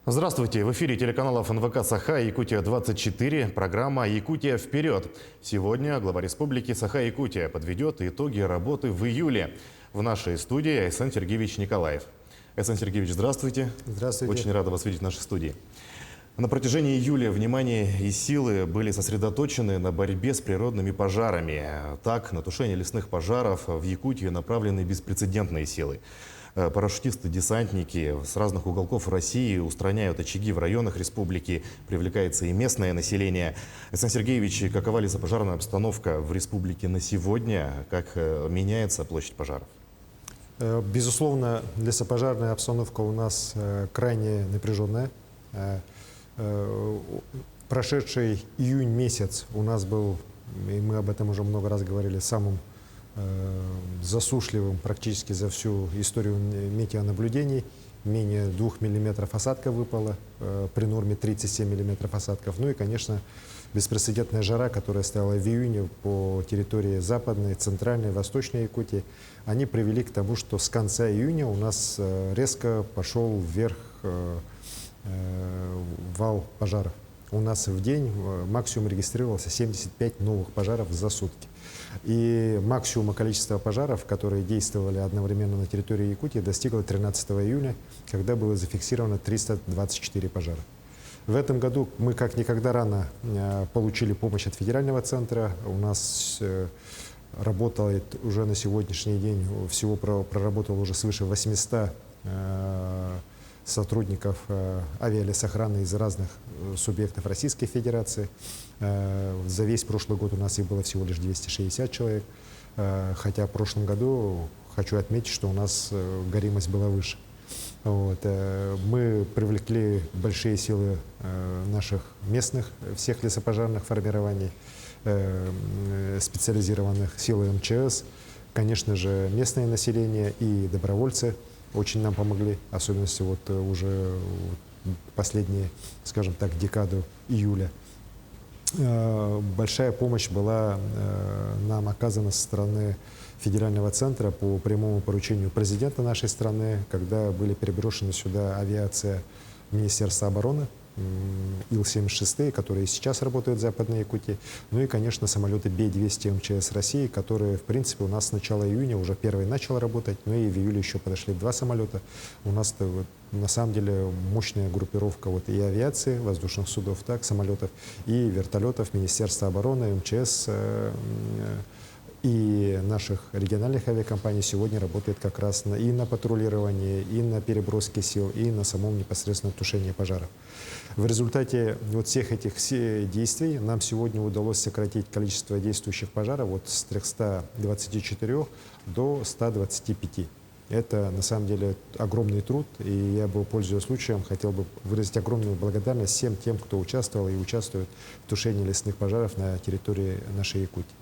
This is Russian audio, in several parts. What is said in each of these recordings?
Здравствуйте! В эфире телеканалов НВК «Саха» Якутия-24, программа «Якутия вперед». Сегодня глава республики Саха-Якутия подведет итоги работы в июле. В нашей студии Айсан Сергеевич Николаев. Айсан Сергеевич, здравствуйте. Здравствуйте. Очень рада вас видеть в нашей студии. На протяжении июля внимание и силы были сосредоточены на борьбе с природными пожарами. Так, на тушение лесных пожаров в Якутии направлены беспрецедентные силы. Парашютисты, десантники с разных уголков России устраняют очаги в районах республики, привлекается и местное население. Айсан Сергеевич, какова лесопожарная обстановка в республике на сегодня? Как меняется площадь пожаров? Безусловно, лесопожарная обстановка у нас крайне напряженная. Прошедший июнь месяц у нас был, и мы об этом уже много раз говорили, самым засушливым практически за всю историю метеонаблюдений. Менее 2 миллиметров осадка выпало при норме 37 миллиметров осадков. Ну и, конечно, беспрецедентная жара, которая стояла в июне по территории Западной, Центральной, Восточной Якутии, они привели к тому, что с конца июня у нас резко пошел вверх вал пожаров. У нас в день максимум регистрировался 75 новых пожаров за сутки. И максимум количества пожаров, которые действовали одновременно на территории Якутии, достигло 13 июня, когда было зафиксировано 324 пожара. В этом году мы как никогда рано получили помощь от федерального центра. У нас работает уже на сегодняшний день, всего проработало уже свыше 800 сотрудников авиалесохраны из разных субъектов Российской Федерации. За весь прошлый год у нас их было всего лишь 260 человек, хотя в прошлом году, хочу отметить, что у нас горимость была выше. Вот. Мы привлекли большие силы наших местных, всех лесопожарных формирований, специализированных сил МЧС, конечно же, местное население и добровольцы очень нам помогли, особенно вот уже последние, скажем так, декаду июля. Большая помощь была нам оказана со стороны федерального центра по прямому поручению президента нашей страны, когда были переброшены сюда авиация Министерства обороны, Ил-76, которые сейчас работают в Западной Якутии, ну и, конечно, самолеты Б-200 МЧС России, которые, в принципе, у нас с начала июня уже первый начал работать, но и в июле еще подошли 2 самолета. У нас на самом деле мощная группировка и авиации, воздушных судов, так, самолетов, и вертолетов Министерства обороны, МЧС и наших региональных авиакомпаний сегодня работает как раз и на патрулировании, и на переброске сил, и на самом непосредственном тушении пожаров. В результате вот всех этих действий нам сегодня удалось сократить количество действующих пожаров с 324 до 125. Это на самом деле огромный труд, и я бы, пользуясь случаем, хотел бы выразить огромную благодарность всем тем, кто участвовал и участвует в тушении лесных пожаров на территории нашей Якутии.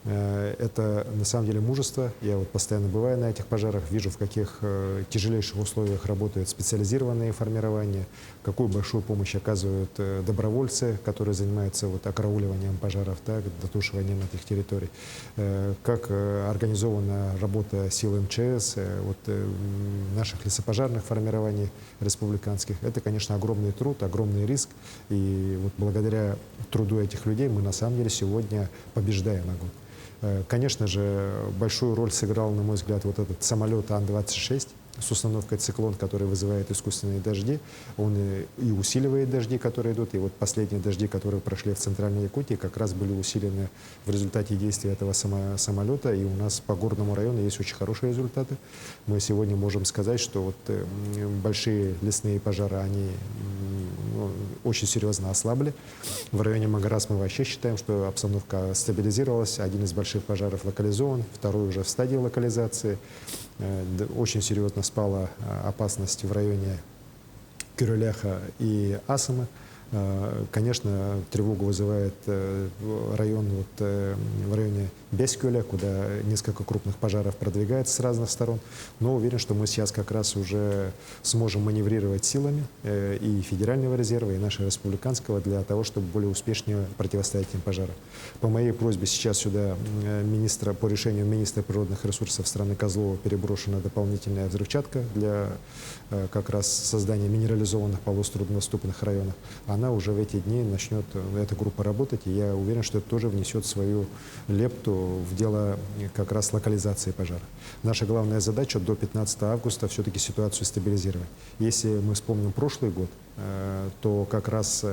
Это на самом деле мужество. Я постоянно бываю на этих пожарах, вижу, в каких тяжелейших условиях работают специализированные формирования, какую большую помощь оказывают добровольцы, которые занимаются окарауливанием пожаров, так, дотушиванием этих территорий, как организована работа сил МЧС, наших лесопожарных формирований республиканских. Это, конечно, огромный труд, огромный риск, и благодаря труду этих людей мы на самом деле сегодня побеждаем огонь. Конечно же, большую роль сыграл, на мой взгляд, этот самолет Ан-26 с установкой «Циклон», который вызывает искусственные дожди. Он и усиливает дожди, которые идут. И последние дожди, которые прошли в Центральной Якутии, как раз были усилены в результате действия этого самолета. И у нас по горному району есть очень хорошие результаты. Мы сегодня можем сказать, что большие лесные пожары, они очень серьезно ослабли. В районе Магарас мы вообще считаем, что обстановка стабилизировалась. Один из больших пожаров локализован, второй уже в стадии локализации. Очень серьезно спала опасность в районе Кюрюляха и Асамы. Конечно, тревогу вызывает район в районе Бескюля, куда несколько крупных пожаров продвигается с разных сторон. Но уверен, что мы сейчас как раз уже сможем маневрировать силами и Федерального резерва, и нашего республиканского для того, чтобы более успешнее противостоять этим пожарам. По моей просьбе сейчас сюда по решению министра природных ресурсов страны Козлова переброшена дополнительная взрывчатка для как раз создания минерализованных полос в труднодоступных районах. Она уже в эти дни начнет, эта группа, работать, и я уверен, что это тоже внесет свою лепту в дело как раз локализации пожара. Наша главная задача до 15 августа все-таки ситуацию стабилизировать. Если мы вспомним прошлый год, то как раз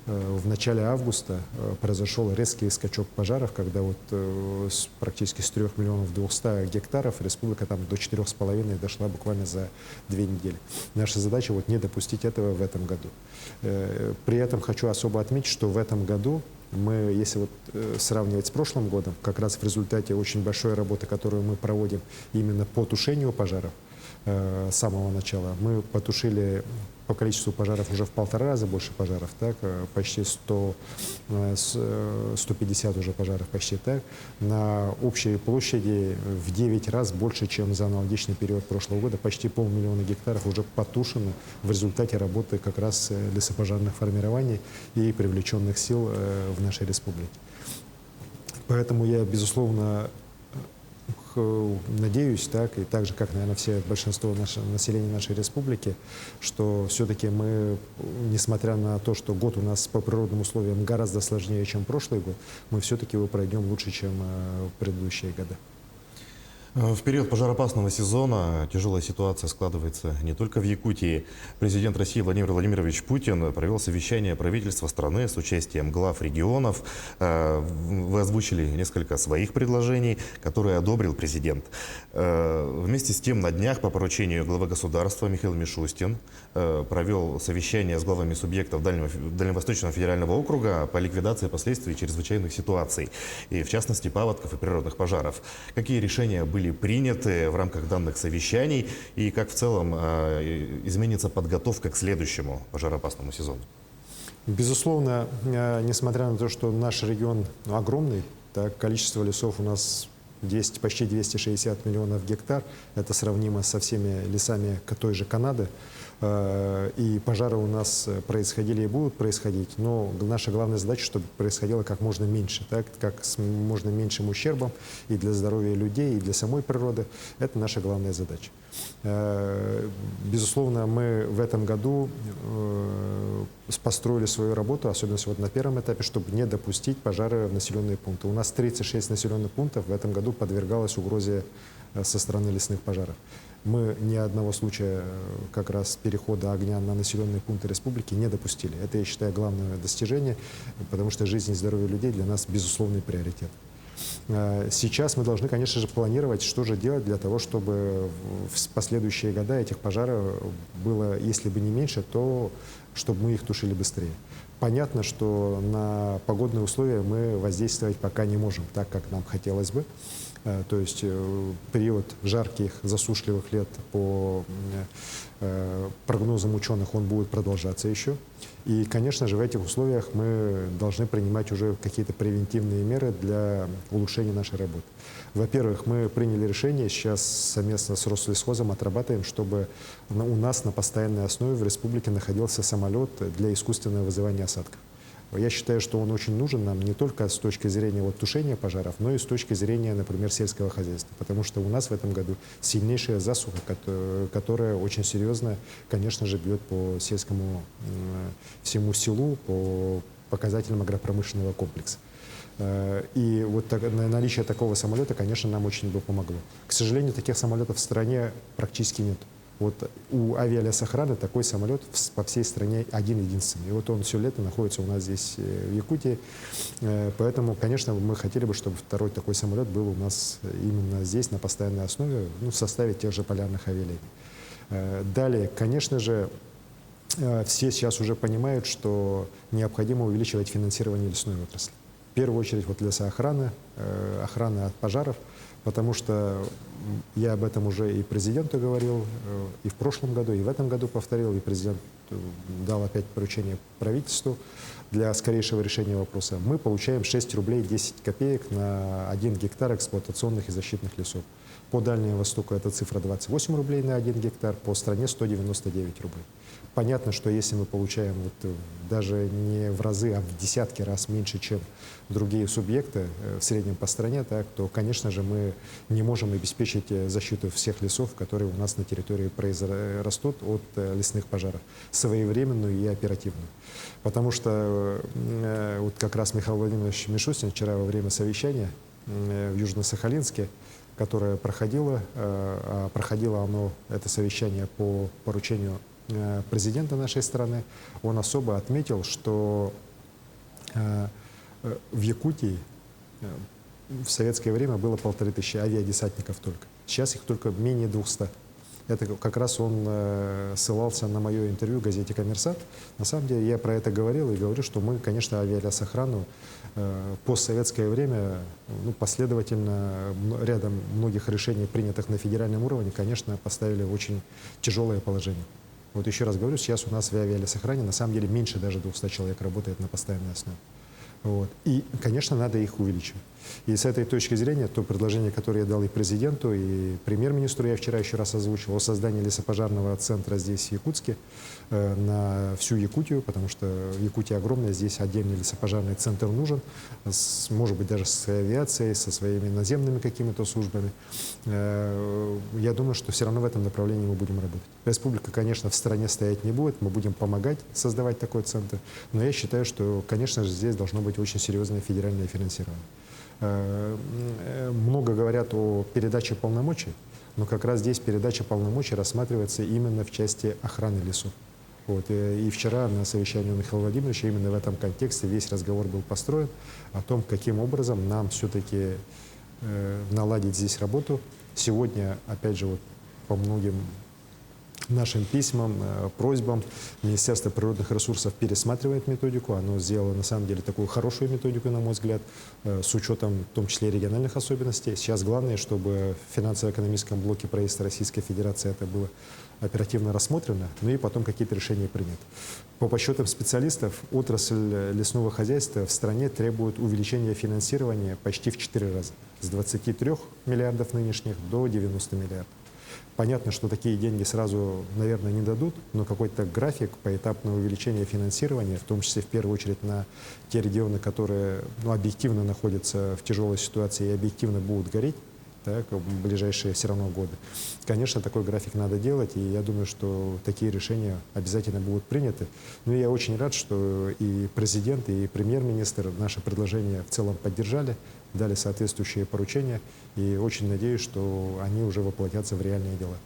в начале августа произошел резкий скачок пожаров, когда практически с 3 миллионов 200 гектаров республика там до 4,5 дошла буквально за 2 недели. Наша задача не допустить этого в этом году. При этом хочу особо отметить, что в этом году мы, если сравнивать с прошлым годом, как раз в результате очень большой работы, которую мы проводим именно по тушению пожаров, с самого начала, мы потушили по количеству пожаров уже в 1,5 раза больше пожаров, так, почти 150 уже пожаров, почти так, на общей площади в 9 раз больше, чем за аналогичный период прошлого года, почти 500 000 гектаров уже потушено в результате работы как раз лесопожарных формирований и привлеченных сил в нашей республике. Поэтому я, безусловно, надеюсь, так, и так же, как, наверное, большинство населения нашей республики, что все-таки мы, несмотря на то, что год у нас по природным условиям гораздо сложнее, чем прошлый год, мы все-таки его пройдем лучше, чем предыдущие годы. В период пожароопасного сезона тяжелая ситуация складывается не только в Якутии. Президент России Владимир Владимирович Путин провел совещание правительства страны с участием глав регионов. Вы озвучили несколько своих предложений, которые одобрил президент. Вместе с тем, на днях по поручению главы государства Михаил Мишустин провел совещание с главами субъектов Дальневосточного федерального округа по ликвидации последствий чрезвычайных ситуаций, и в частности паводков и природных пожаров. Какие решения были приняты в рамках данных совещаний и как в целом изменится подготовка к следующему пожароопасному сезону? Безусловно, несмотря на то, что наш регион огромный, так, количество лесов у нас почти 260 миллионов гектар, это сравнимо со всеми лесами той же Канады, и пожары у нас происходили и будут происходить, но наша главная задача, чтобы происходило как можно меньше, так, как с можно меньшим ущербом и для здоровья людей, и для самой природы. Это наша главная задача. Безусловно, мы в этом году построили свою работу, особенно на первом этапе, чтобы не допустить пожары в населенные пункты. У нас 36 населенных пунктов в этом году подвергалось угрозе со стороны лесных пожаров. Мы ни одного случая как раз перехода огня на населенные пункты республики не допустили. Это, я считаю, главное достижение, потому что жизнь и здоровье людей для нас безусловный приоритет. Сейчас мы должны, конечно же, планировать, что же делать для того, чтобы в последующие года этих пожаров было, если бы не меньше, то чтобы мы их тушили быстрее. Понятно, что на погодные условия мы воздействовать пока не можем так, как нам хотелось бы. То есть период жарких, засушливых лет по прогнозам ученых он будет продолжаться еще. И, конечно же, в этих условиях мы должны принимать уже какие-то превентивные меры для улучшения нашей работы. Во-первых, мы приняли решение, сейчас совместно с Рослесхозом отрабатываем, чтобы у нас на постоянной основе в республике находился самолет для искусственного вызывания осадков. Я считаю, что он очень нужен нам не только с точки зрения тушения пожаров, но и с точки зрения, например, сельского хозяйства. Потому что у нас в этом году сильнейшая засуха, которая очень серьезно, конечно же, бьет по сельскому всему селу, по показателям агропромышленного комплекса. И наличие такого самолета, конечно, нам очень бы помогло. К сожалению, таких самолетов в стране практически нет. У авиалесохраны такой самолет по всей стране один-единственный. И он все лето находится у нас здесь, в Якутии. Поэтому, конечно, мы хотели бы, чтобы второй такой самолет был у нас именно здесь, на постоянной основе, в составе тех же полярных авиалиний. Далее, конечно же, все сейчас уже понимают, что необходимо увеличивать финансирование лесной отрасли. В первую очередь вот лесоохраны, охраны от пожаров, потому что я об этом уже и президенту говорил, и в прошлом году, и в этом году повторил, и президент дал опять поручение правительству для скорейшего решения вопроса. Мы получаем 6 рублей 10 копеек на 1 гектар эксплуатационных и защитных лесов. По Дальнему Востоку эта цифра 28 рублей на 1 гектар, по стране 199 рублей. Понятно, что если мы получаем вот даже не в разы, а в десятки раз меньше, чем другие субъекты в среднем по стране, так, то, конечно же, мы не можем обеспечить защиту всех лесов, которые у нас на территории растут от лесных пожаров, своевременную и оперативную. Потому что вот как раз Михаил Владимирович Мишустин вчера во время совещания в Южно-Сахалинске, которое проходило, оно, это совещание по поручению президента нашей страны, он особо отметил, что в Якутии в советское время было 1500 авиадесантников только. Сейчас их только менее 200. Это как раз он ссылался на мое интервью в газете «Коммерсант». На самом деле я про это говорил и говорю, что мы, конечно, авиалесохрану постсоветское время, последовательно рядом многих решений, принятых на федеральном уровне, конечно, поставили в очень тяжелое положение. Вот еще раз говорю, сейчас у нас в авиалесохране на самом деле меньше даже 200 человек работает на постоянной основе. Вот. И, конечно, надо их увеличивать. И с этой точки зрения, то предложение, которое я дал и президенту, и премьер-министру, я вчера еще раз озвучил, о создании лесопожарного центра здесь, в Якутске, на всю Якутию, потому что Якутия огромная, здесь отдельный лесопожарный центр нужен, может быть, даже с авиацией, со своими наземными какими-то службами. Я думаю, что все равно в этом направлении мы будем работать. Республика, конечно, в стороне стоять не будет, мы будем помогать создавать такой центр, но я считаю, что, конечно же, здесь должно быть очень серьезное федеральное финансирование. Много говорят о передаче полномочий, но как раз здесь передача полномочий рассматривается именно в части охраны лесов. Вот. И вчера на совещании у Михаила Владимировича именно в этом контексте весь разговор был построен о том, каким образом нам все-таки наладить здесь работу. Сегодня, опять же, вот по многим нашим письмам, просьбам Министерство природных ресурсов пересматривает методику. Оно сделало на самом деле такую хорошую методику, на мой взгляд, с учетом в том числе региональных особенностей. Сейчас главное, чтобы в финансово-экономическом блоке правительства Российской Федерации это было оперативно рассмотрено, ну и потом какие-то решения приняты. По подсчетам специалистов, отрасль лесного хозяйства в стране требует увеличения финансирования почти в 4 раза. С 23 миллиардов нынешних до 90 миллиардов. Понятно, что такие деньги сразу, наверное, не дадут, но какой-то график поэтапного увеличения финансирования, в том числе в первую очередь на те регионы, которые объективно находятся в тяжелой ситуации и объективно будут гореть, так, в ближайшие все равно годы. Конечно, такой график надо делать, и я думаю, что такие решения обязательно будут приняты. Но я очень рад, что и президент, и премьер-министр наше предложение в целом поддержали, дали соответствующие поручения, и очень надеюсь, что они уже воплотятся в реальные дела.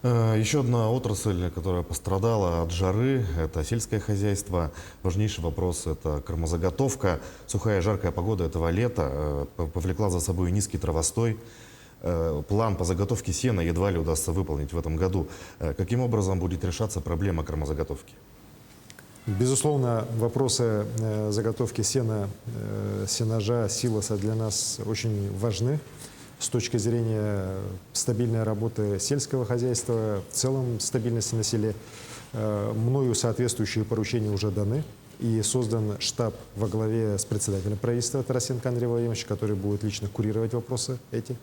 Еще одна отрасль, которая пострадала от жары, это сельское хозяйство. Важнейший вопрос – это кормозаготовка. Сухая и жаркая погода этого лета повлекла за собой низкий травостой. План по заготовке сена едва ли удастся выполнить в этом году. Каким образом будет решаться проблема кормозаготовки? Безусловно, вопросы заготовки сена, сенажа, силоса для нас очень важны. С точки зрения стабильной работы сельского хозяйства, в целом стабильности на селе, мною соответствующие поручения уже даны. И создан штаб во главе с председателем правительства Тарасенко Андреем Владимировичем, который будет лично курировать вопросы эти.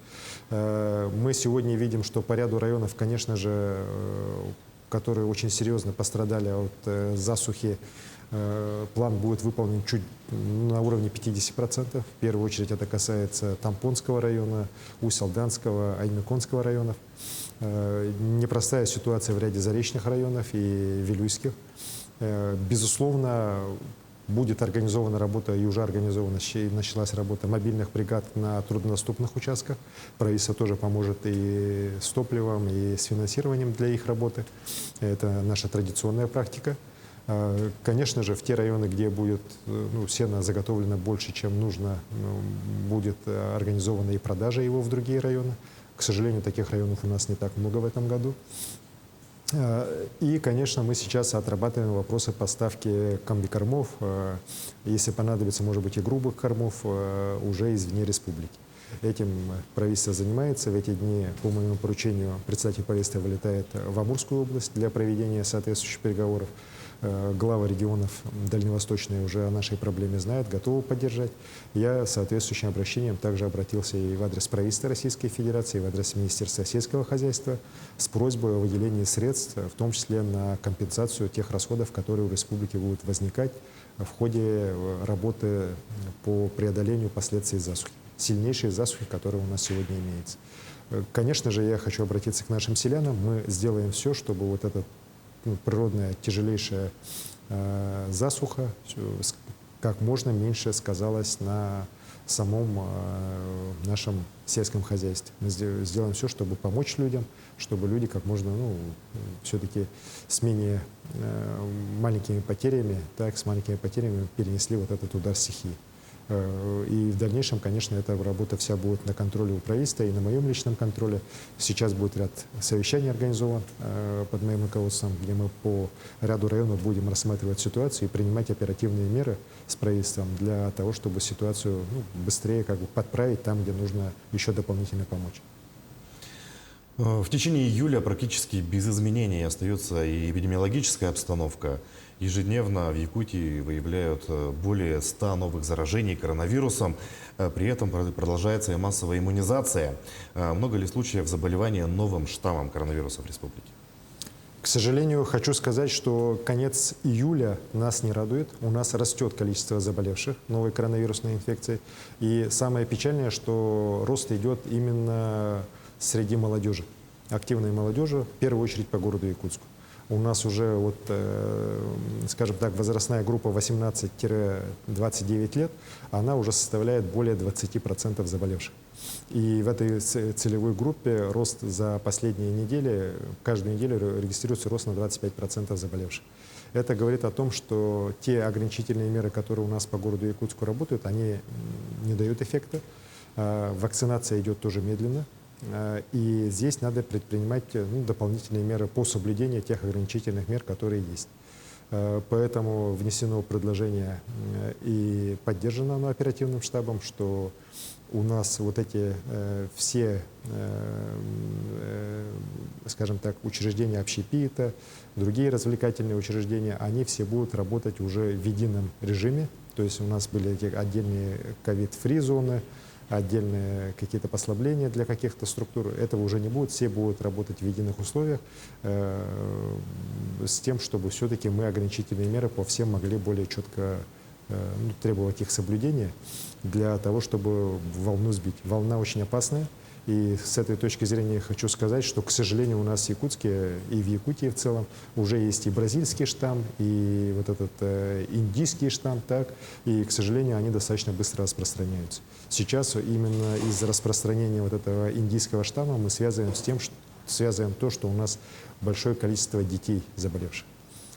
Мы сегодня видим, что по ряду районов, конечно же, которые очень серьезно пострадали от засухи, план будет выполнен чуть на уровне 50%. В первую очередь это касается Тампонского района, Усть-Алданского, Аймеконского районов. Непростая ситуация в ряде заречных районов и вилюйских. Безусловно, будет организована работа, и уже организована, началась работа мобильных бригад на труднодоступных участках. Правительство тоже поможет и с топливом, и с финансированием для их работы. Это наша традиционная практика. Конечно же, в те районы, где будет сено заготовлено больше, чем нужно, будет организована и продажа его в другие районы. К сожалению, таких районов у нас не так много в этом году. И, конечно, мы сейчас отрабатываем вопросы поставки комбикормов, если понадобится, может быть, и грубых кормов, уже извне республики. Этим правительство занимается. В эти дни, по моему поручению, председатель правительства вылетает в Амурскую область для проведения соответствующих переговоров. Главы регионов дальневосточные уже о нашей проблеме знают, готовы поддержать. Я соответствующим обращением также обратился и в адрес правительства Российской Федерации, и в адрес Министерства сельского хозяйства с просьбой о выделении средств, в том числе на компенсацию тех расходов, которые у республики будут возникать в ходе работы по преодолению последствий засухи, сильнейшей засухи, которая у нас сегодня имеется. Конечно же, я хочу обратиться к нашим селянам. Мы сделаем все, чтобы вот этот природная тяжелейшая засуха как можно меньше сказалась на самом нашем сельском хозяйстве. Мы сделаем все, чтобы помочь людям, чтобы люди как можно, все-таки с менее маленькими потерями, с маленькими потерями перенесли вот этот удар стихии. И в дальнейшем, конечно, эта работа вся будет на контроле у правительства и на моем личном контроле. Сейчас будет ряд совещаний организован под моим руководством, где мы по ряду районов будем рассматривать ситуацию и принимать оперативные меры с правительством для того, чтобы ситуацию быстрее подправить там, где нужно еще дополнительно помочь. В течение июля практически без изменений остается и эпидемиологическая обстановка. Ежедневно в Якутии выявляют более 100 новых заражений коронавирусом. При этом продолжается и массовая иммунизация. Много ли случаев заболевания новым штаммом коронавируса в республике? К сожалению, хочу сказать, что конец июля нас не радует. У нас растет количество заболевших новой коронавирусной инфекцией. И самое печальное, что рост идет именно среди молодежи, активной молодежи, в первую очередь по городу Якутску. У нас уже, скажем так, возрастная группа 18-29 лет, она уже составляет более 20% заболевших. И в этой целевой группе рост за последние недели, каждую неделю регистрируется рост на 25% заболевших. Это говорит о том, что те ограничительные меры, которые у нас по городу Якутску работают, они не дают эффекта. Вакцинация идет тоже медленно. И здесь надо предпринимать дополнительные меры по соблюдению тех ограничительных мер, которые есть. Поэтому внесено предложение и поддержано оно оперативным штабом, что у нас вот эти все, скажем так, учреждения общепита, другие развлекательные учреждения, они все будут работать уже в едином режиме. То есть у нас были эти отдельные ковид-фри зоны, отдельные какие-то послабления для каких-то структур. Этого уже не будет, все будут работать в единых условиях с тем, чтобы все-таки мы ограничительные меры по всем могли более четко требовать их соблюдения для того, чтобы волну сбить. Волна очень опасная. И с этой точки зрения хочу сказать, что, к сожалению, у нас в Якутске и в Якутии в целом уже есть и бразильский штамм, и вот этот индийский штамм, и, к сожалению, они достаточно быстро распространяются. Сейчас именно из-за распространения вот этого индийского штамма мы связываем то, что у нас большое количество детей заболевших.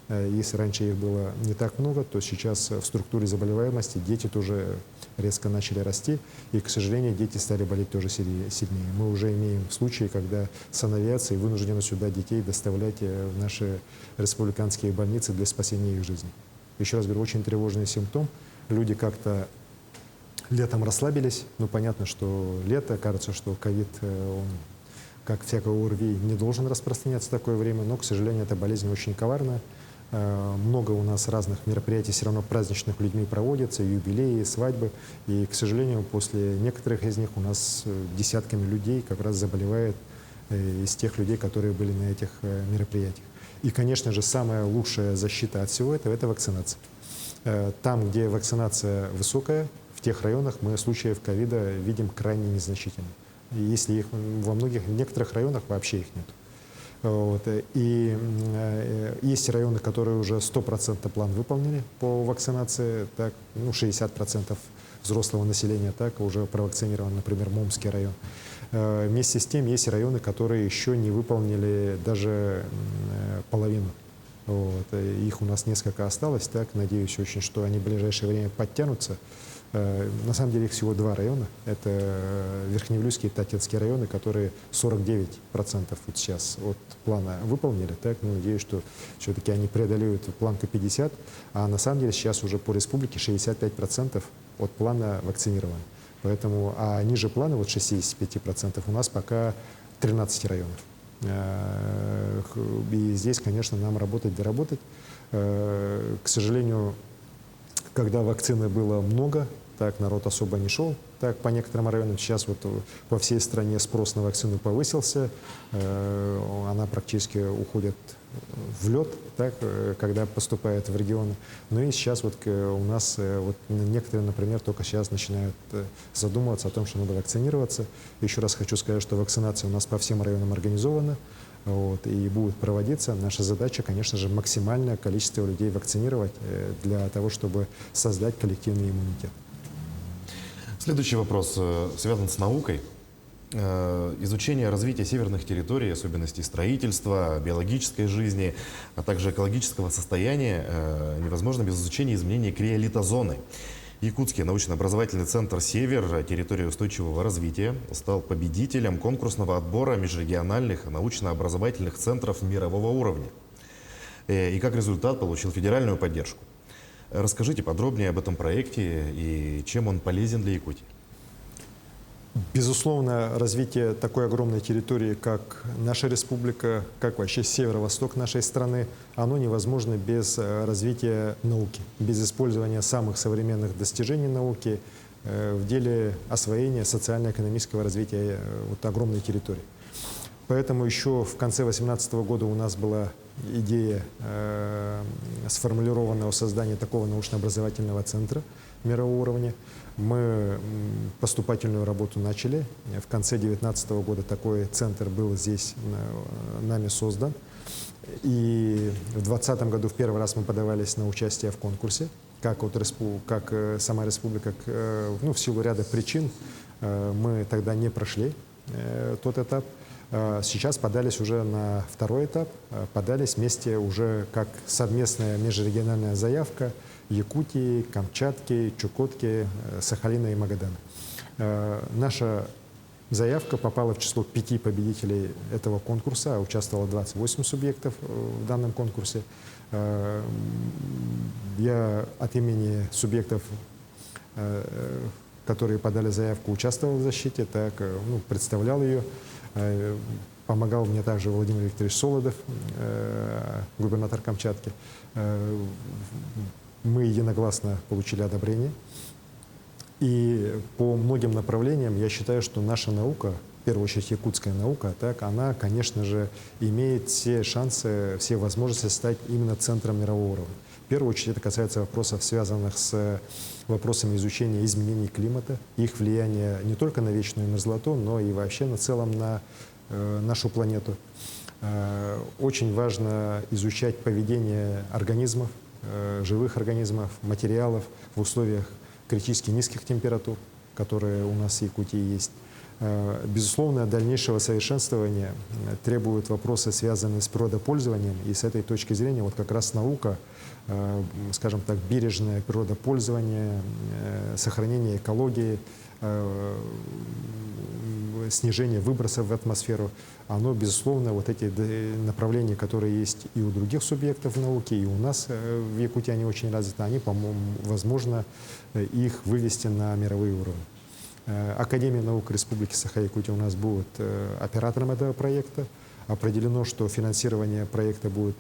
Если раньше их было не так много, то сейчас в структуре заболеваемости дети тоже резко начали расти, и, к сожалению, дети стали болеть тоже сильнее. Мы уже имеем случаи, когда санавиации вынуждены сюда детей доставлять в наши республиканские больницы для спасения их жизни. Еще раз говорю, очень тревожный симптом. Люди как-то летом расслабились, понятно, что лето, кажется, что ковид, он, как всякого ОРВИ, не должен распространяться в такое время, но, к сожалению, эта болезнь очень коварная. Много у нас разных мероприятий все равно праздничных людьми проводятся, юбилеи, свадьбы. И, к сожалению, после некоторых из них у нас десятками людей как раз заболевает из тех людей, которые были на этих мероприятиях. И, конечно же, самая лучшая защита от всего этого – это вакцинация. Там, где вакцинация высокая, в тех районах мы случаев ковида видим крайне незначительно. Если их в некоторых районах вообще их нет. И есть районы, которые уже 100% план выполнили по вакцинации, 60% взрослого населения уже провакцинировано, например, Момский район. Вместе с тем есть районы, которые еще не выполнили даже половину. Их у нас несколько осталось, надеюсь очень, что они в ближайшее время подтянутся. На самом деле их всего два района. Это Верхнеуфлейский и Татинский районы, которые 49% вот сейчас от плана выполнили. Так, ну, надеюсь, что все-таки они преодолеют планку 50, а на самом деле сейчас уже по республике 65% от плана вакцинированы. Поэтому, а ниже плана, вот 65%, у нас пока 13 районов. И здесь, конечно, нам работать, доработать. К сожалению, когда вакцины было много, так народ особо не шел. Так, по некоторым районам сейчас вот по всей стране спрос на вакцину повысился, она практически уходит в лед, так, когда поступает в регионы. Ну и сейчас вот у нас вот некоторые, например, только сейчас начинают задумываться о том, что надо вакцинироваться. Еще раз хочу сказать, что вакцинация у нас по всем районам организована. Вот, и будет проводиться. Наша задача, конечно же, максимальное количество людей вакцинировать для того, чтобы создать коллективный иммунитет. Следующий вопрос связан с наукой. Изучение развития северных территорий, особенностей строительства, биологической жизни, а также экологического состояния невозможно без изучения изменений криолитозоны. Якутский научно-образовательный центр «Север. Территория устойчивого развития» стал победителем конкурсного отбора межрегиональных научно-образовательных центров мирового уровня. И как результат получил федеральную поддержку. Расскажите подробнее об этом проекте и чем он полезен для Якутии. Безусловно, развитие такой огромной территории, как наша республика, как вообще северо-восток нашей страны, оно невозможно без развития науки, без использования самых современных достижений науки в деле освоения социально-экономического развития вот огромной территории. Поэтому еще в конце 2018 года у нас была идея сформулирована о создании такого научно-образовательного центра мирового уровня. Мы поступательную работу начали. В конце 2019 года такой центр был здесь нами создан. И в 2020 году в первый раз мы подавались на участие в конкурсе. Как сама республика, ну, в силу ряда причин мы тогда не прошли тот этап. Сейчас подались уже на второй этап, подались вместе уже как совместная межрегиональная заявка Якутии, Камчатки, Чукотки, Сахалина и Магадана. Наша заявка попала в число 5 победителей этого конкурса, участвовало 28 субъектов в данном конкурсе. Я от имени субъектов, которые подали заявку, участвовал в защите, так, ну, представлял ее. Помогал мне также Владимир Викторович Солодов, губернатор Камчатки. Мы единогласно получили одобрение. И по многим направлениям я считаю, что наша наука, в первую очередь якутская наука, так, она, конечно же, имеет все шансы, все возможности стать именно центром мирового уровня. В первую очередь это касается вопросов, связанных с вопросами изучения изменений климата, их влияния не только на вечную мерзлоту, но и вообще на целом на нашу планету. Очень важно изучать поведение организмов, живых организмов, материалов в условиях критически низких температур, которые у нас в Якутии есть. Безусловно, дальнейшего совершенствования требуют вопросы, связанные с природопользованием, и с этой точки зрения вот как раз наука, скажем так, бережное природопользование, сохранение экологии, снижение выбросов в атмосферу, оно, безусловно, вот эти направления, которые есть и у других субъектов науки, и у нас в Якутии они очень развиты, они, по-моему, возможно их вывести на мировые уровни. Академия наук Республики Саха-Якутия у нас будет оператором этого проекта. Определено, что финансирование проекта будет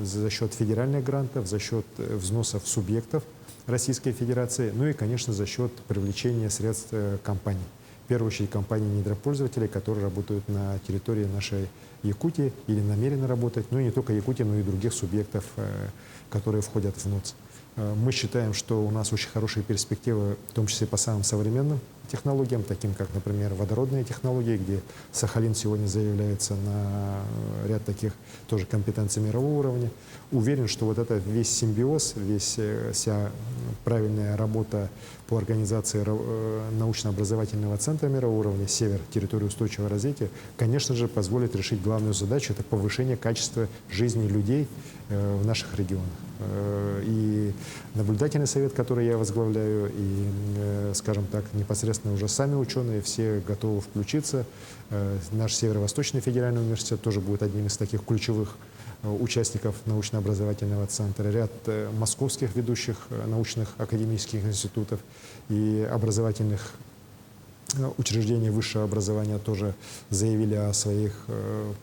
за счет федеральных грантов, за счет взносов субъектов Российской Федерации, ну и, конечно, за счет привлечения средств компаний. В первую очередь компаний-недропользователей, которые работают на территории нашей Якутии или намерены работать, ну и не только Якутии, но и других субъектов, которые входят в НОЦ. Мы считаем, что у нас очень хорошие перспективы, в том числе по самым современным технологиям, таким как, например, водородные технологии, где Сахалин сегодня заявляется на ряд таких тоже компетенций мирового уровня. Уверен, что вот это весь симбиоз, вся правильная работа по организации научно-образовательного центра мирового уровня «Север. Территория устойчивого развития», конечно же, позволит решить главную задачу – это повышение качества жизни людей в наших регионах. И наблюдательный совет, который я возглавляю, и, скажем так, непосредственно уже сами ученые, все готовы включиться. Наш Северо-Восточный федеральный университет тоже будет одним из таких ключевых участников научно-образовательного центра, ряд московских ведущих научных академических институтов и образовательных учреждений высшего образования тоже заявили о своих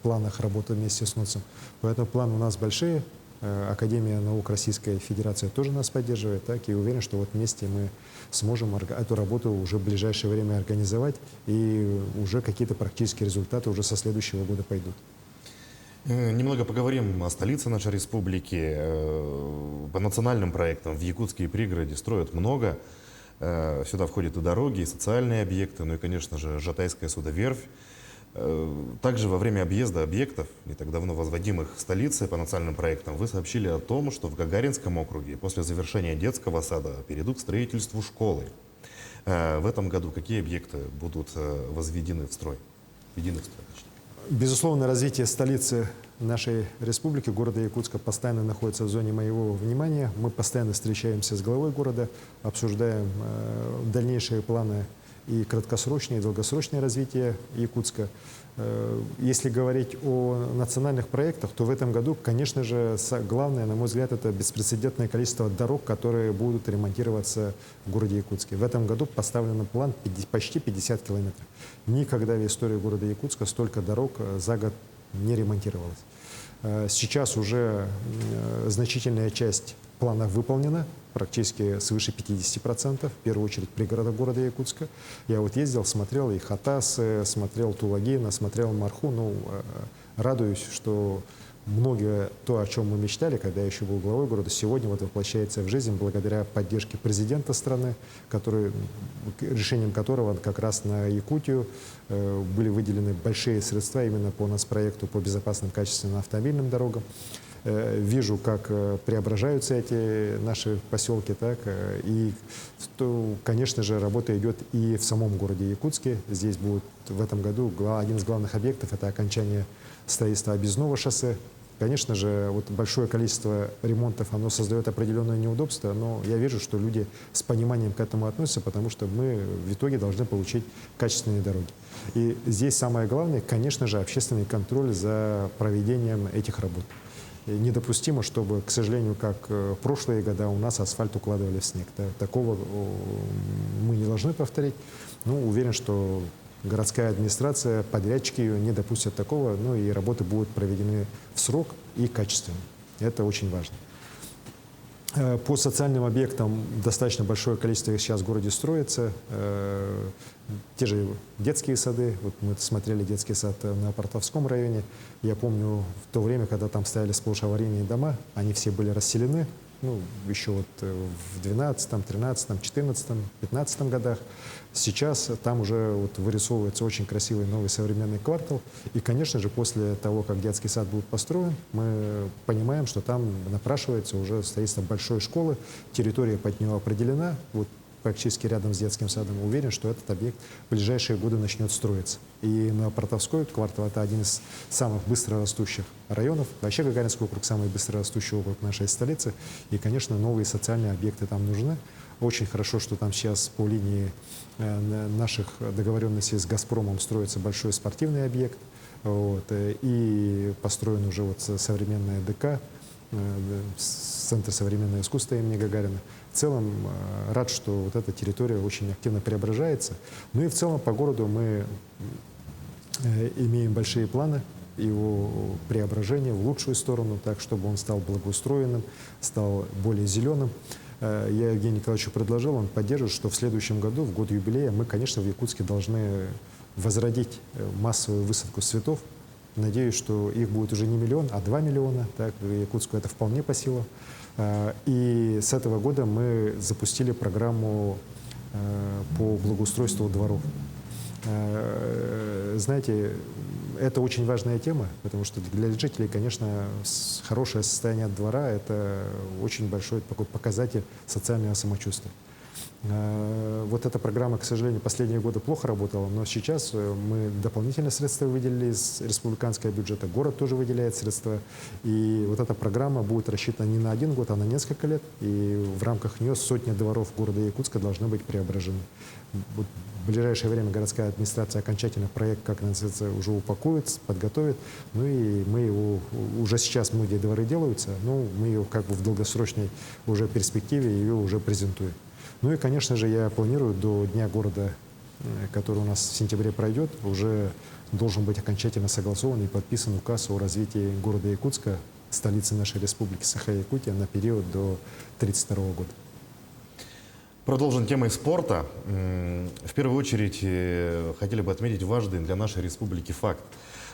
планах работы вместе с НУЦем. Поэтому планы у нас большие. Академия наук Российской Федерации тоже нас поддерживает, так, и уверен, что вот вместе мы сможем эту работу уже в ближайшее время организовать, и уже какие-то практические результаты уже со следующего года пойдут. Немного поговорим о столице нашей республики. По национальным проектам в Якутске и пригороде строят много. Сюда входят и дороги, и социальные объекты, ну и, конечно же, Жатайская судоверфь. Также во время объезда объектов, не так давно возводимых в столице по национальным проектам, вы сообщили о том, что в Гагаринском округе после завершения детского сада перейдут к строительству школы. В этом году какие объекты будут возведены в строй? Введены в строй, точнее. Безусловно, развитие столицы нашей республики, города Якутска, постоянно находится в зоне моего внимания. Мы постоянно встречаемся с главой города, обсуждаем дальнейшие планы и краткосрочное, и долгосрочное развитие Якутска. Если говорить о национальных проектах, то в этом году, конечно же, главное, на мой взгляд, это беспрецедентное количество дорог, которые будут ремонтироваться в городе Якутске. В этом году поставлен план почти 50 километров. Никогда в истории города Якутска столько дорог за год не ремонтировалось. Сейчас уже значительная часть плана выполнена, практически свыше 50%, в первую очередь в пригородах города Якутска. Я вот ездил, смотрел и Хатас, смотрел Тулагина, смотрел Марху. Ну, радуюсь, что многое то, о чем мы мечтали, когда я еще был главой города, сегодня вот воплощается в жизнь благодаря поддержке президента страны, решением которого как раз на Якутию были выделены большие средства именно по нацпроекту по безопасным качественным автомобильным дорогам. Вижу, как преображаются эти наши поселки, так, и, конечно же, работа идет и в самом городе Якутске. Здесь будет в этом году один из главных объектов – это окончание строительства объездного шоссе. Конечно же, вот большое количество ремонтов, оно создает определенное неудобство, но я вижу, что люди с пониманием к этому относятся, потому что мы в итоге должны получить качественные дороги. И здесь самое главное, конечно же, общественный контроль за проведением этих работ. Недопустимо, чтобы, к сожалению, как в прошлые года у нас асфальт укладывали в снег. Такого мы не должны повторить. Ну, уверен, что городская администрация, подрядчики ее не допустят такого, ну и работы будут проведены в срок и качественно. Это очень важно. По социальным объектам достаточно большое количество их сейчас в городе строится. Те же детские сады. Вот мы смотрели детский сад на Портовском районе. Я помню в то время, когда там стояли сплошь аварийные дома, они все были расселены. Ну, еще вот в 12, 13, 14, 15 годах. Сейчас там уже вот вырисовывается очень красивый новый современный квартал. И, конечно же, после того, как детский сад будет построен, мы понимаем, что там напрашивается уже строительство большой школы. Территория под нее определена. Вот практически рядом с детским садом. Уверен, что этот объект в ближайшие годы начнет строиться. И на Портовской квартал – это один из самых быстрорастущих районов. Вообще Гагаринский округ – самый быстрорастущий округ нашей столицы. И, конечно, новые социальные объекты там нужны. Очень хорошо, что там сейчас по линии наших договоренностей с «Газпромом» строится большой спортивный объект. Вот, и построен уже вот современная ДК, Центр современного искусства имени Гагарина. В целом рад, что вот эта территория очень активно преображается. Ну и в целом по городу мы имеем большие планы его преображения в лучшую сторону, так, чтобы он стал благоустроенным, стал более зеленым. Я Евгению Николаевичу предложил, он поддерживает, что в следующем году, в год юбилея, мы, конечно, в Якутске должны возродить массовую высадку цветов. Надеюсь, что их будет уже не 1 миллион, а 2 миллиона. Так, Якутску это вполне по силам. И с этого года мы запустили программу по благоустройству дворов. Знаете, это очень важная тема, потому что для жителей, конечно, хорошее состояние двора – это очень большой такой показатель социального самочувствия. Вот эта программа, к сожалению, последние годы плохо работала, но сейчас мы дополнительные средства выделили из республиканского бюджета, город тоже выделяет средства, и вот эта программа будет рассчитана не на 1 год, а на несколько лет, и в рамках нее сотни дворов города Якутска должны быть преображены. Вот в ближайшее время городская администрация окончательно проект, как называется, уже упакует, подготовит, ну и мы его, уже сейчас многие дворы делаются, но мы ее как бы в долгосрочной уже перспективе ее уже презентуем. Ну и, конечно же, я планирую до Дня города, который у нас в сентябре пройдет, уже должен быть окончательно согласован и подписан указ о развитии города Якутска, столицы нашей республики Саха-Якутия, на период до 1932 года. Продолжим темой спорта. В первую очередь хотели бы отметить важный для нашей республики факт,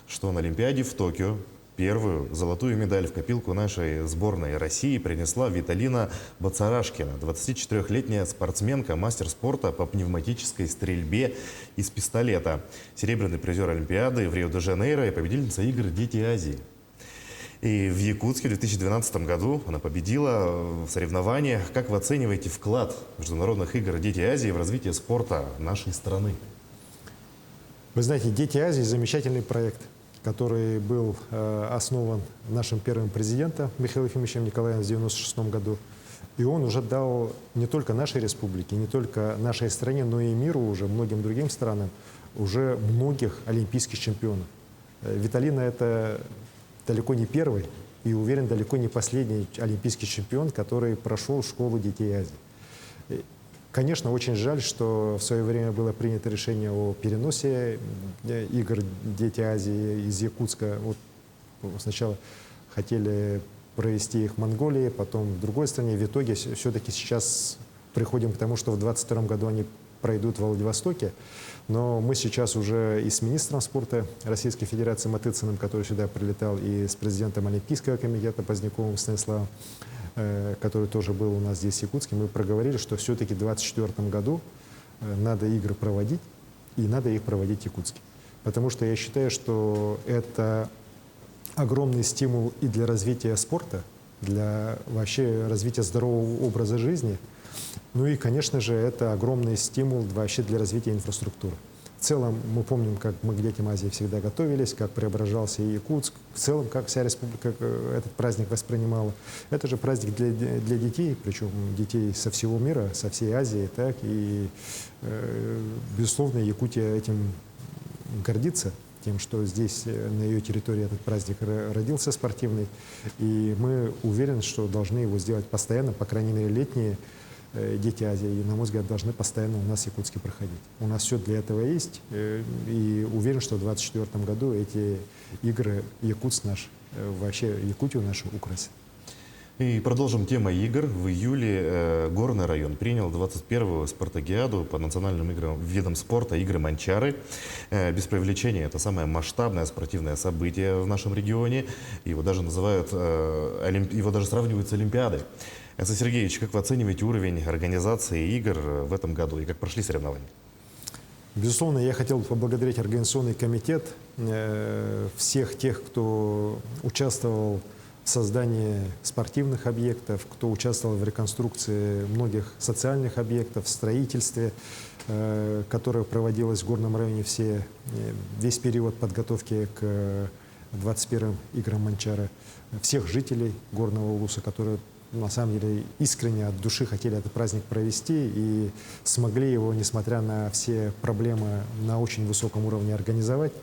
что на Олимпиаде в Токио первую золотую медаль в копилку нашей сборной России принесла Виталина Бацарашкина, 24-летняя спортсменка, мастер спорта по пневматической стрельбе из пистолета, серебряный призер Олимпиады в Рио-де-Жанейро и победительница игр «Дети Азии». И в Якутске в 2012 году она победила в соревнованиях. Как вы оцениваете вклад международных игр «Дети Азии» в развитие спорта нашей страны? Вы знаете, «Дети Азии» – замечательный проект, который был основан нашим первым президентом Михаилом Ефимовичем Николаевым в 1996 году. И он уже дал не только нашей республике, не только нашей стране, но и миру уже, многим другим странам, уже многих олимпийских чемпионов. Виталина – это далеко не первый и, уверен, далеко не последний олимпийский чемпион, который прошел школу детей Азии. Конечно, очень жаль, что в свое время было принято решение о переносе игр «Дети Азии» из Якутска. Вот сначала хотели провести их в Монголии, потом в другой стране. В итоге все-таки сейчас приходим к тому, что в 2022 году они пройдут в Владивостоке. Но мы сейчас уже и с министром спорта Российской Федерации Матыцыным, который сюда прилетал, и с президентом Олимпийского комитета Поздняковым Станиславом, который тоже был у нас здесь в Якутске, мы проговорили, что все-таки в 2024 году надо игры проводить, и надо их проводить в Якутске. Потому что я считаю, что это огромный стимул и для развития спорта, для вообще развития здорового образа жизни. Ну и, конечно же, это огромный стимул вообще для развития инфраструктуры. В целом, мы помним, как мы к детям Азии всегда готовились, как преображался и Якутск, в целом, как вся республика этот праздник воспринимала. Это же праздник для детей, причем детей со всего мира, со всей Азии, так, и, безусловно, Якутия этим гордится, тем, что здесь, на ее территории, этот праздник родился спортивный, и мы уверены, что должны его сделать постоянно, по крайней мере, летние дети Азии, и, на мой взгляд, должны постоянно у нас в Якутске проходить. У нас все для этого есть, и уверен, что в 2024 году эти игры Якутск наш, вообще Якутию нашу украсят. И продолжим тему игр. В июле Горный район принял 21-ю спартакиаду по национальным видам спорта игры «Манчары». Без преувеличения, это самое масштабное спортивное событие в нашем регионе. Его даже называют, его даже сравнивают с Олимпиадой. Александр Сергеевич, как вы оцениваете уровень организации игр в этом году и как прошли соревнования? Безусловно, я хотел бы поблагодарить организационный комитет, всех тех, кто участвовал в создании спортивных объектов, кто участвовал в реконструкции многих социальных объектов, в строительстве, которое проводилось в Горном районе весь период подготовки к 21-м играм Манчары, всех жителей Горного Улуса, которые на самом деле искренне от души хотели этот праздник провести и смогли его, несмотря на все проблемы, на очень высоком уровне организовать.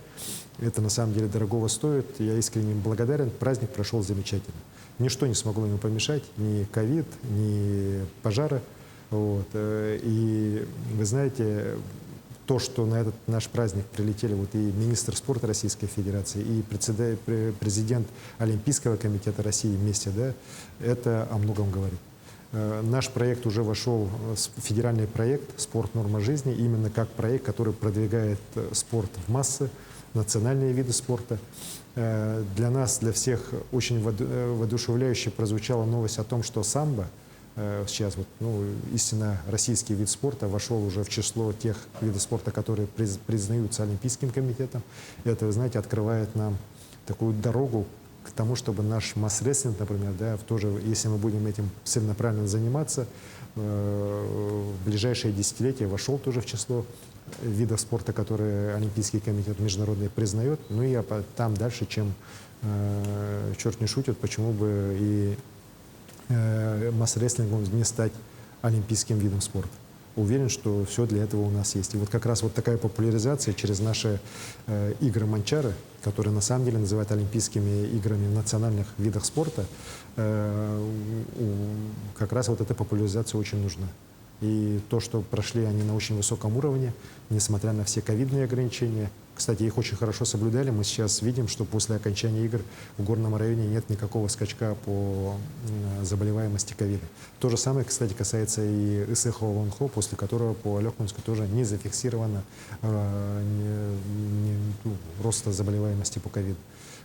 Это на самом деле дорогого стоит. Я искренне им благодарен. Праздник прошел замечательно. Ничто не смогло ему помешать, ни ковид, ни пожары. Вот. И вы знаете, то, что на этот наш праздник прилетели вот и министр спорта Российской Федерации, и президент Олимпийского комитета России вместе, да, это о многом говорит. Наш проект уже вошел, федеральный проект «Спорт. Норма жизни», именно как проект, который продвигает спорт в массы, национальные виды спорта. Для нас, для всех очень воодушевляюще прозвучала новость о том, что самбо сейчас вот, ну, истинно российский вид спорта вошел уже в число тех видов спорта, которые признаются Олимпийским комитетом. И это, вы знаете, открывает нам такую дорогу к тому, чтобы наш масс-рестлинг, например, да, тоже, если мы будем этим целенаправленно заниматься, в ближайшие десятилетия вошел тоже в число видов спорта, которые Олимпийский комитет международный признает. Ну и там дальше, чем черт не шутит, почему бы и масс-рестлингом не стать олимпийским видом спорта. Уверен, что все для этого у нас есть. И вот как раз вот такая популяризация через наши игры Манчары, которые на самом деле называют олимпийскими играми в национальных видах спорта, как раз вот эта популяризация очень нужна. И то, что прошли они на очень высоком уровне, несмотря на все ковидные ограничения. Кстати, их очень хорошо соблюдали. Мы сейчас видим, что после окончания игр в горном районе нет никакого скачка по заболеваемости ковида. То же самое, кстати, касается и Исыхова-Лонхо, после которого по Алекминску тоже не зафиксировано роста заболеваемости по ковиду.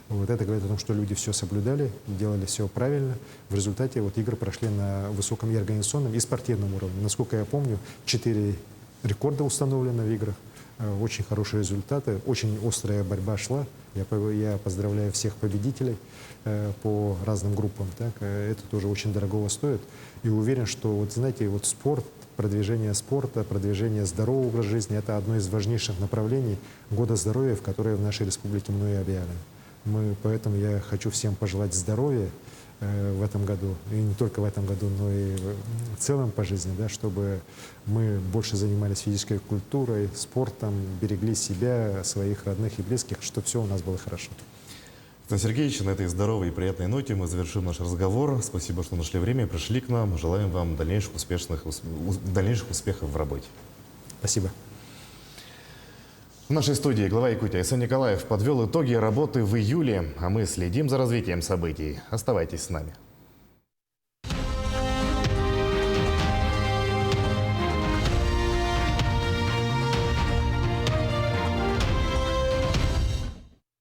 Вот это говорит о том, что люди все соблюдали, делали все правильно. В результате вот игры прошли на высоком и организационном, и спортивном уровне. Насколько я помню, 4 рекорда установлено в играх. Очень хорошие результаты, очень острая борьба шла. Я поздравляю всех победителей по разным группам. Так. Это тоже очень дорогого стоит. И уверен, что, вот, знаете, вот спорт, продвижение спорта, продвижение здорового образа жизни – это одно из важнейших направлений года здоровья, в которое в нашей республике мною объявлено. Поэтому я хочу всем пожелать здоровья в этом году, и не только в этом году, но и в целом по жизни, да, чтобы мы больше занимались физической культурой, спортом, берегли себя, своих родных и близких, чтобы все у нас было хорошо. Александр Сергеевич, на этой здоровой и приятной ноте мы завершим наш разговор. Спасибо, что нашли время и пришли к нам. Желаем вам дальнейших успехов в работе. Спасибо. В нашей студии глава Якутии Айсан Николаев подвел итоги работы в июле, а мы следим за развитием событий. Оставайтесь с нами.